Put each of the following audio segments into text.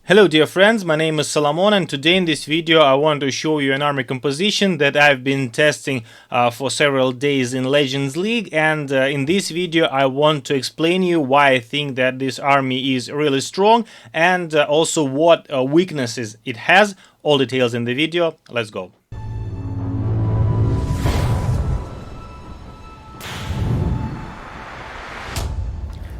Hello dear friends, my name is Solomon, and today in this video I want to show you an army composition that I've been testing for several days in Legends League, and in this video I want to explain you why I think that this army is really strong and also what weaknesses it has. All details in the video. Let's go.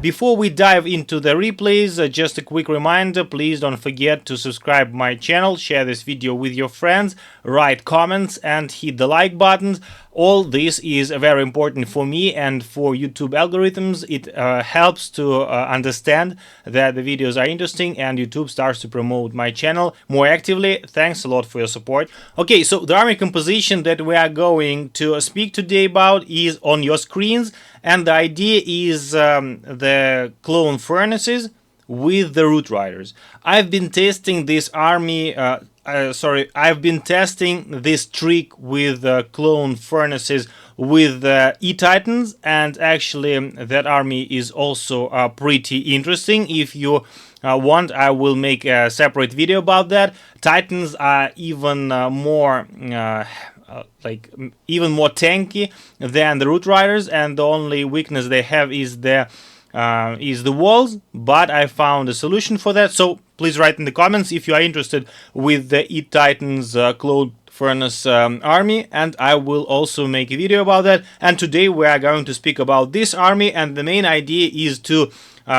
Before we dive into the replays, just a quick reminder, please don't forget to subscribe my channel, share this video with your friends, write comments and hit the like buttons. All this is very important for me and for YouTube algorithms. It helps to understand that the videos are interesting and YouTube starts to promote my channel more actively. Thanks a lot for your support. Okay, so the army composition that we are going to speak today about is on your screens, and the idea is the clone furnaces with the root riders. I've been testing this army I've been testing this trick with clone furnaces with E-Titans, and actually that army is also pretty interesting. If you want, I will make a separate video about that. Titans are even more even more tanky than the root riders, and the only weakness they have is the walls, but I found a solution for that. So please write in the comments if you are interested with the E-Titans clone furnace army, and I will also make a video about that. And today we are going to speak about this army, and the main idea is to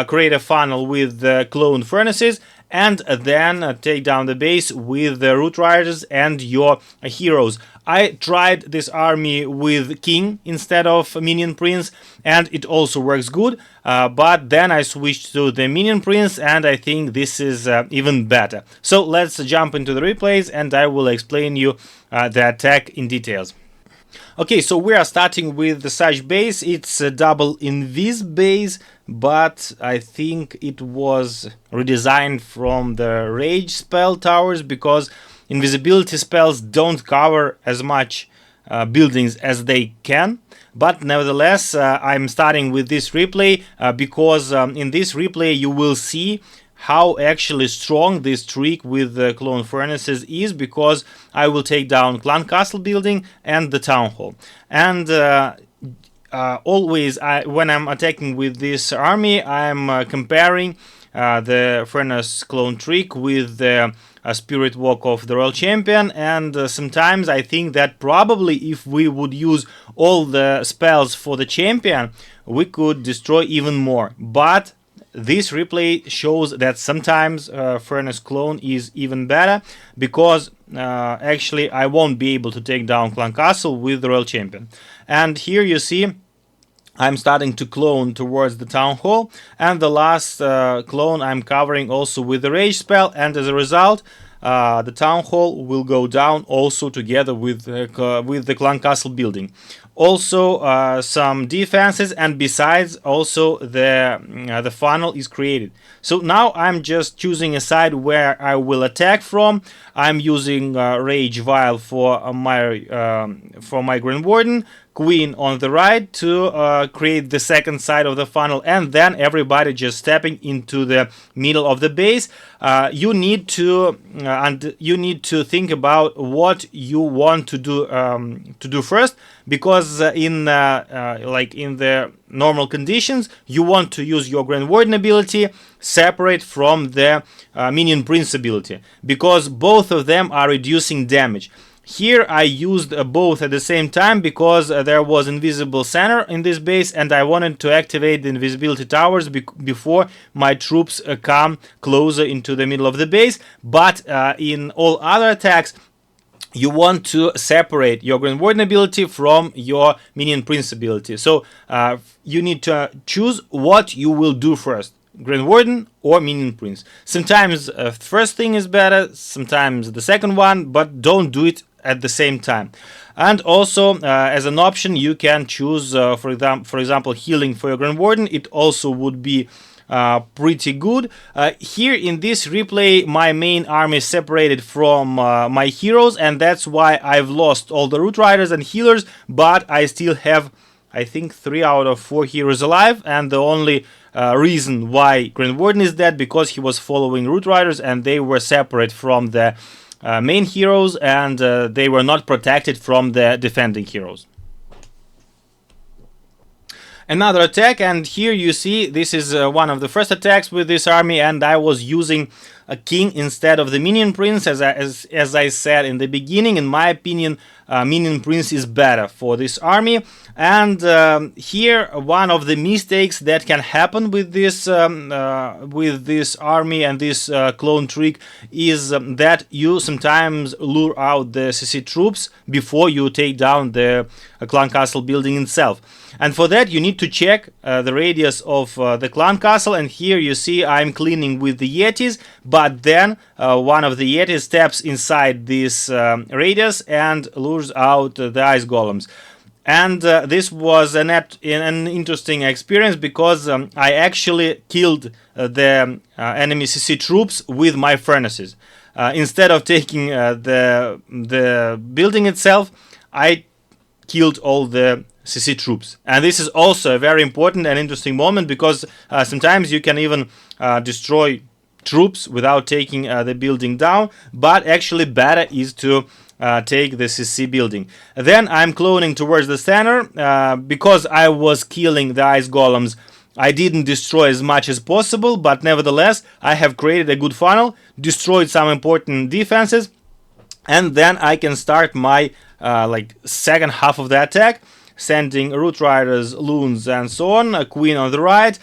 create a funnel with the clone furnaces and then take down the base with the root riders and your heroes. I tried this army with King instead of Minion Prince, and it also works good, but then I switched to the Minion Prince, and I think this is even better. So let's jump into the replays and I will explain you the attack in details. Okay, so we are starting with the such base. It's a double invis base, but I think it was redesigned from the rage spell towers because invisibility spells don't cover as much buildings as they can. But nevertheless, I'm starting with this replay because in this replay you will see how actually strong this trick with the clone furnaces is, because I will take down clan castle building and the town hall. And always when I'm attacking with this army, I'm comparing the furnace clone trick with the spirit walk of the royal champion, and sometimes I think that probably if we would use all the spells for the champion, we could destroy even more. But this replay shows that sometimes furnace clone is even better, because actually I won't be able to take down clan castle with the royal champion. And here you see I'm starting to clone towards the town hall, and the last clone I'm covering also with the rage spell, and as a result the town hall will go down also together with the clan castle building. Also some defenses, and besides also the funnel is created. So now I'm just choosing a side where I will attack from. I'm using Rage Vial for my Grand Warden, Queen on the right to create the second side of the funnel, and then everybody just stepping into the middle of the base. You need to think about what you want to do first, because in the normal conditions you want to use your Grand Warden ability separate from the Minion Prince ability, because both of them are reducing damage. Here I used both at the same time because there was invisible center in this base, and I wanted to activate the invisibility towers before my troops come closer into the middle of the base. But in all other attacks, you want to separate your Grand Warden ability from your Minion Prince ability. So you need to choose what you will do first, Grand Warden or Minion Prince. Sometimes first thing is better, sometimes the second one, but don't do it at the same time. And also as an option you can choose for example healing for your Grand Warden. It also would be pretty good. Here in this replay my main army is separated from my heroes, and that's why I've lost all the root riders and healers, but I still have I think 3 out of 4 heroes alive, and the only reason why Grand Warden is dead, because he was following Root Riders and they were separate from the main heroes, and they were not protected from the defending heroes. Another attack, and here you see this is one of the first attacks with this army, and I was using a king instead of the minion prince. As I said in the beginning, in my opinion, minion prince is better for this army. And here one of the mistakes that can happen with this army and this clone trick is that you sometimes lure out the CC troops before you take down the clan castle building itself. And for that you need to check the radius of the clan castle, and here you see I'm cleaning with the Yetis, but then one of the Yetis steps inside this radius and lures out the ice golems. And this was an interesting experience, because I actually killed the enemy CC troops with my furnaces. Instead of taking the building itself, I killed all the CC troops. And this is also a very important and interesting moment, because sometimes you can even destroy troops without taking the building down, but actually better is to take the CC building. Then I'm cloning towards the center. Because I was killing the ice golems, I didn't destroy as much as possible, but nevertheless I have created a good funnel, destroyed some important defenses, and then I can start my second half of the attack, sending Root Riders, Loons, and so on, a Queen on the right,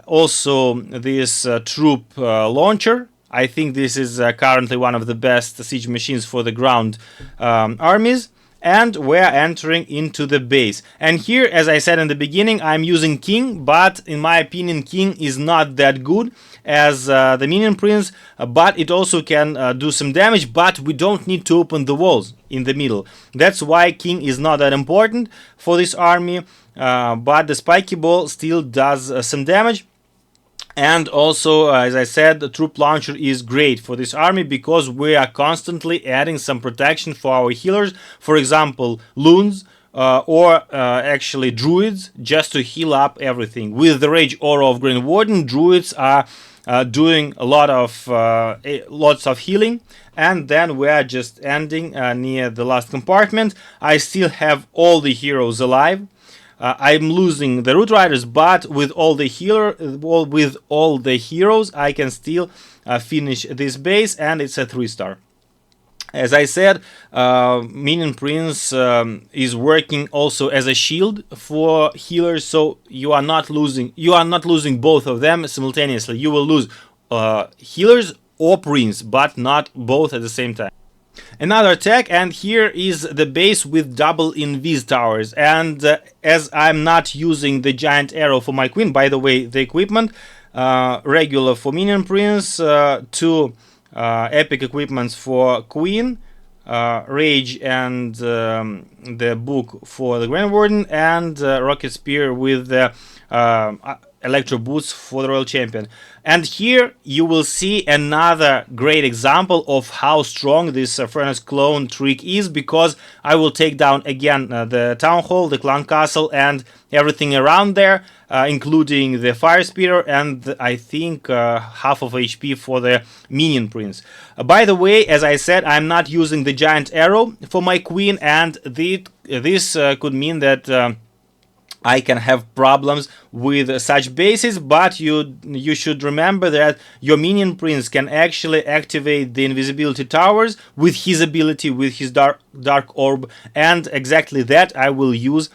also this troop launcher. I think this is currently one of the best siege machines for the ground armies. And we're entering into the base. And here, as I said in the beginning, I'm using King, but in my opinion, King is not that good as the minion prince, but it also can do some damage, but we don't need to open the walls in the middle. That's why King is not that important for this army, but the spiky ball still does some damage. And also, as I said, the troop launcher is great for this army, because we are constantly adding some protection for our healers. For example, Loons or actually Druids, just to heal up everything. With the Rage Aura of Grand Warden, Druids are doing a lot of lots of healing. And then we are just ending near the last compartment. I still have all the heroes alive. I'm losing the Root Riders, but with all the heroes, I can still finish this base, and it's a 3-star. As I said, Minion Prince is working also as a shield for healers, so you are not losing both of them simultaneously. You will lose healers or Prince, but not both at the same time. Another attack, and here is the base with double invis towers. And as I'm not using the giant arrow for my queen, by the way, the equipment regular for minion prince, 2 epic equipments for queen, rage and the book for the Grand Warden, and rocket spear with the electro boots for the royal champion. And here you will see another great example of how strong this furnace clone trick is, because I will take down again the town hall, the clan castle, and everything around there, including the fire speeder, and I think half of HP for the minion prince. By the way, as I said, I'm not using the giant arrow for my queen, and this could mean that I can have problems with such bases, but you should remember that your minion prince can actually activate the invisibility towers with his ability, with his dark orb, and exactly that I will use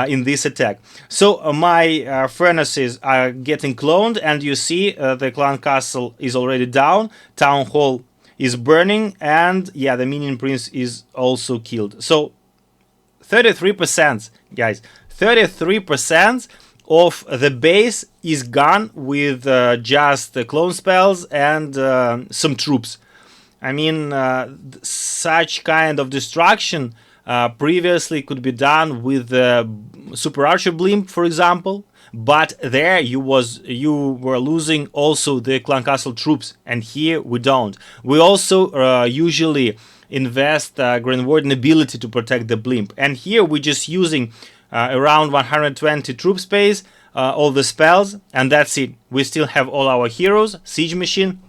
in this attack. So my furnaces are getting cloned, and you see the clan castle is already down, town hall is burning, and yeah, the minion prince is also killed. So 33%, guys. 33% of the base is gone with just clone spells and some troops. I mean, such kind of destruction previously could be done with the Super Archer Blimp, for example, but there you were losing also the clan castle troops, and here we don't. We also usually invest Grand Warden ability to protect the blimp, and here we're just using around 120 troop space, all the spells, and that's it. We still have all our heroes, Siege Machine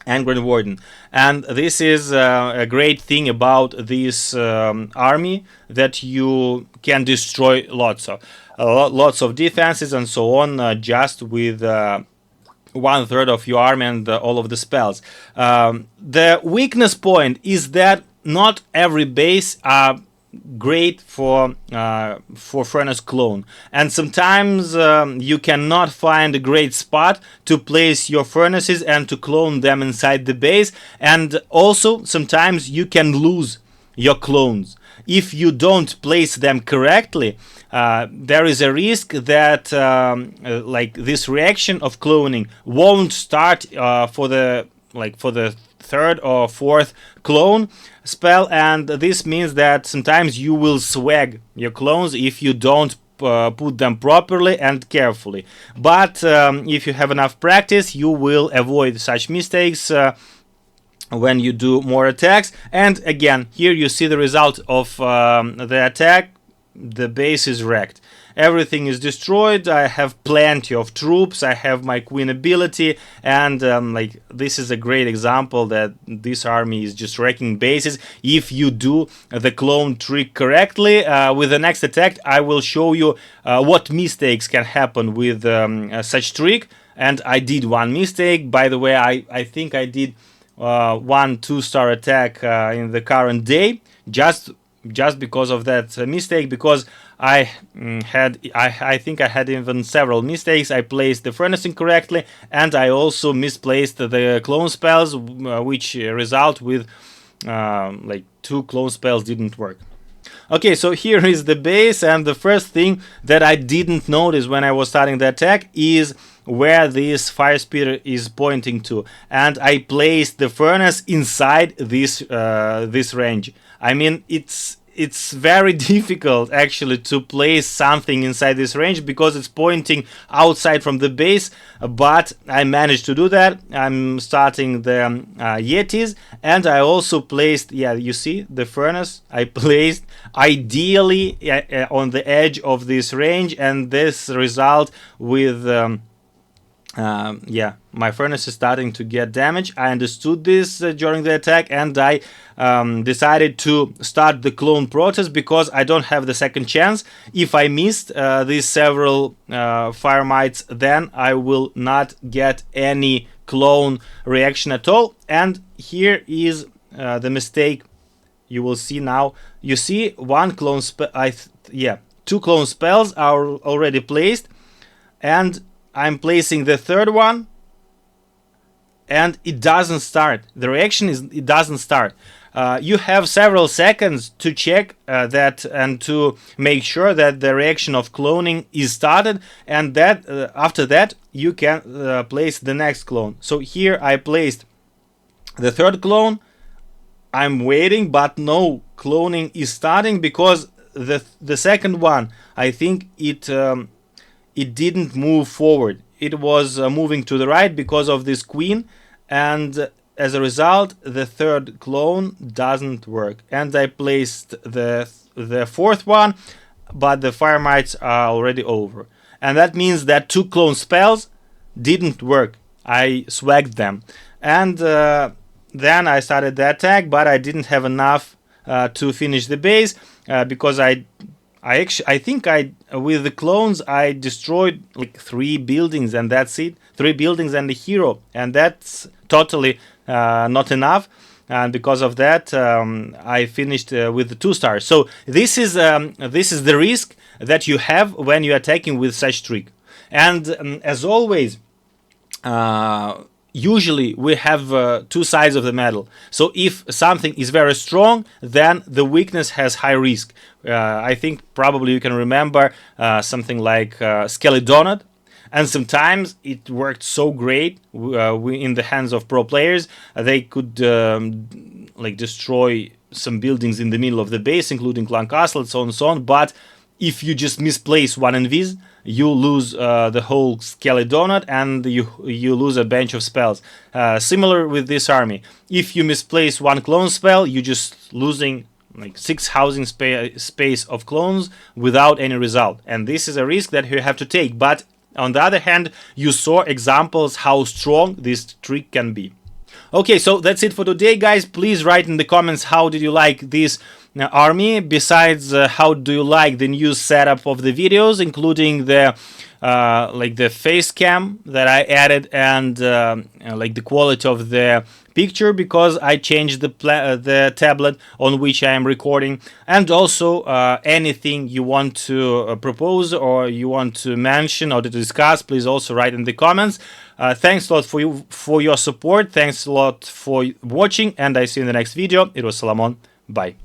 and Grand Warden. And this is a great thing about this army, that you can destroy lots of defenses and so on, just with 1/3 of your army and all of the spells. The weakness point is that not every base are great for Furnace Clone, and sometimes you cannot find a great spot to place your furnaces and to clone them inside the base, and also sometimes you can lose your clones if you don't place them correctly. There is a risk that like this reaction of cloning won't start for the third or fourth clone spell, and this means that sometimes you will swag your clones if you don't put them properly and carefully. But if you have enough practice, you will avoid such mistakes when you do more attacks. And again, here you see the result of the attack. The base is wrecked. Everything is destroyed. I have plenty of troops. I have my queen ability, and this is a great example that this army is just wrecking bases if you do the clone trick correctly. With the next attack, I will show you what mistakes can happen with such trick. And I did one mistake. By the way, I think I did 1 2-star attack in the current day, just because of that mistake, because I think I had even several mistakes. I placed the furnace incorrectly, and I also misplaced the clone spells, which result with 2 clone spells didn't work. Okay, so here is the base, and the first thing that I didn't notice when I was starting the attack is where this fire speeder is pointing to, and I placed the furnace inside this range. I mean, it's very difficult actually to place something inside this range because it's pointing outside from the base, but I managed to do that. I'm starting the Yetis, and I also placed, you see the furnace I placed ideally on the edge of this range, and this result with my furnace is starting to get damage. I understood this during the attack, and I decided to start the clone process because I don't have the second chance. If I missed these several fire mites, then I will not get any clone reaction at all. And here is the mistake you will see now. You see one clone spell, 2 clone spells are already placed, and I'm placing the third one, and it doesn't start. The reaction is it doesn't start. You have several seconds to check that and to make sure that the reaction of cloning is started, and that after that you can place the next clone. So here I placed the third clone. I'm waiting, but no cloning is starting because the second one, I think it didn't move forward. It was moving to the right because of this queen, and as a result the third clone doesn't work. And I placed the fourth one, but the fire mites are already over, and that means that 2 clone spells didn't work. I swagged them, and then I started the attack, but I didn't have enough to finish the base because I think with the clones I destroyed 3 buildings, and that's it. 3 buildings and a hero, and that's totally not enough. And because of that, I finished with the 2 stars. So this is the risk that you have when you're attacking with such trick. And as always, usually we have 2 sides of the medal. So if something is very strong, then the weakness has high risk. I think probably you can remember something like Skelly-Donut, and sometimes it worked so great in the hands of pro players. They could destroy some buildings in the middle of the base, including Clan Castle and so on and so on. But if you just misplace one invis, you lose the whole Skelly Donut, and you lose a bunch of spells. Similar with this army. If you misplace one clone spell, you just losing like 6 housing space of clones without any result, and this is a risk that you have to take. But on the other hand, you saw examples how strong this trick can be. Okay, so that's it for today, guys. Please write in the comments how did you like this army. Besides, how do you like the new setup of the videos, including the like the face cam that I added, and like the quality of the picture, because I changed the tablet on which I am recording. And also anything you want to propose or you want to mention or to discuss, please also write in the comments. Thanks a lot for your support. Thanks a lot for watching, and I see you in the next video. It was Solomon. Bye.